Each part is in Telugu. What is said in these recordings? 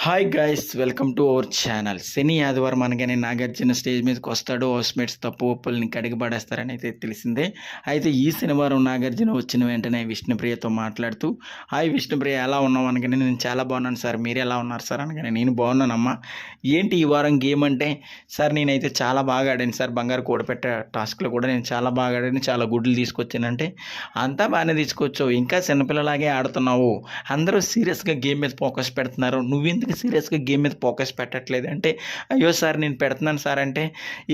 Hi guys, welcome to our channel. శని ఆదివారం అనగానే నాగార్జున స్టేజ్ మీదకి వస్తాడు. హౌస్మేట్స్ తప్పు ఒప్పుల్ని కడిగి పడేస్తారని అయితే తెలిసిందే. అయితే ఈ శనివారం నాగార్జున వచ్చిన వెంటనే విష్ణుప్రియతో మాట్లాడుతూ, హాయ్ విష్ణుప్రియ, ఎలా ఉన్నావు అనగానే నేను చాలా బాగున్నాను సార్, మీరు ఎలా ఉన్నారు సార్ అనగానే నేను బాగున్నానమ్మా. ఏంటి ఈ వారం గేమ్ అంటే, సార్ నేనైతే చాలా బాగా ఆడాను సార్, బంగారు కూడపెట్టే టాస్క్లో కూడా నేను చాలా బాగా ఆడాను, చాలా గుడ్లు తీసుకొచ్చానంటే అంతా బాగానే తీసుకొచ్చావు, ఇంకా చిన్నపిల్లలాగే ఆడుతున్నావు, అందరూ సీరియస్గా గేమ్ మీద ఫోకస్ పెడుతున్నారు, నువ్వెందుకు సీరియస్గా గేమ్ మీద ఫోకస్ పెట్టట్లేదు అంటే, అయ్యో సార్ నేను పెడుతున్నాను సార్ అంటే,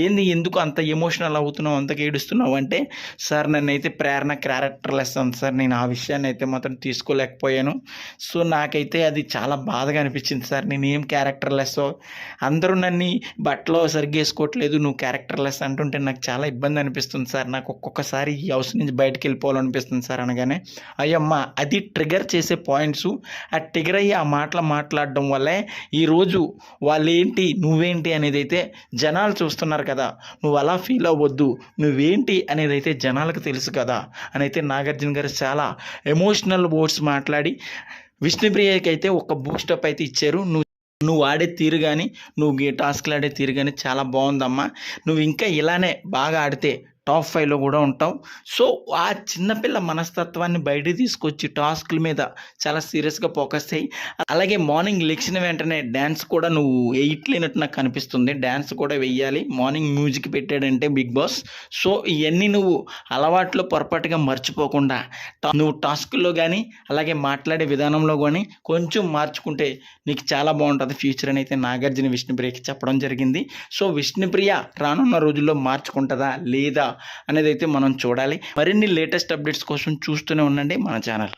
ఏంది ఎందుకు అంత ఎమోషనల్ అవుతున్నావు, అంతగా ఏడుస్తున్నావు అంటే, సార్ నన్నైతే ప్రేరణ క్యారెక్టర్లెస్ ఉంది సార్, నేను ఆ విషయాన్ని అయితే మాత్రం తీసుకోలేకపోయాను. సో నాకైతే అది చాలా బాధగా అనిపించింది సార్, నేను ఏం క్యారెక్టర్లెస్, అందరూ నన్ను బట్టలో సరిగ్గా వేసుకోవట్లేదు, నువ్వు క్యారెక్టర్లెస్ అంటుంటే నాకు చాలా ఇబ్బంది అనిపిస్తుంది సార్, నాకు ఒక్కొక్కసారి ఈ హౌస్ నుంచి బయటకు వెళ్ళిపోవాలనిపిస్తుంది సార్ అనగానే, అయ్యమ్మ అది ట్రిగర్ చేసే పాయింట్స్, ఆ ట్రిగర్ అయ్యి ఆ మాటలు మాట్లాడడం వల్లే ఈరోజు వాళ్ళేంటి నువ్వేంటి అనేది అయితే జనాలు చూస్తున్నారు కదా, నువ్వు అలా ఫీల్ అవ్వద్దు, నువ్వేంటి అనేది అయితే జనాలకు తెలుసు కదా అని అయితే నాగార్జున గారు చాలా ఎమోషనల్ వర్డ్స్ మాట్లాడి విష్ణుప్రియకి అయితే ఒక బూస్టప్ అయితే ఇచ్చారు. నువ్వు ఆడే తీరు కానీ, నువ్వు టాస్క్లు ఆడే తీరు కానీ చాలా బాగుందమ్మా, నువ్వు ఇంకా ఇలానే బాగా ఆడితే టాప్ 5లో కూడా ఉంటావు. సో ఆ చిన్నపిల్ల మనస్తత్వాన్ని బయటికి తీసుకొచ్చి టాస్క్ల మీద చాలా సీరియస్గా ఫోకస్ చేయి. అలాగే మార్నింగ్ లెక్చిన వెంటనే డ్యాన్స్ కూడా నువ్వు వేయట్లేనట్టు నాకు కనిపిస్తుంది, డ్యాన్స్ కూడా వెయ్యాలి, మార్నింగ్ మ్యూజిక్ పెట్టాడంటే బిగ్ బాస్. సో ఇవన్నీ నువ్వు అలవాట్లో పొరపాటుగా మర్చిపోకుండా నువ్వు టాస్కుల్లో కానీ అలాగే మాట్లాడే విధానంలో కానీ కొంచెం మార్చుకుంటే నీకు చాలా బాగుంటుంది ఫ్యూచర్ అని అయితే నాగార్జున విష్ణుప్రియకి చెప్పడం జరిగింది. సో విష్ణుప్రియ రానున్న రోజుల్లో మార్చుకుంటుందా లేదా అనేది అయితే మనం చూడాలి. మరిన్ని లేటెస్ట్ అప్డేట్స్ కోసం చూస్తూనే ఉండండి మన ఛానల్.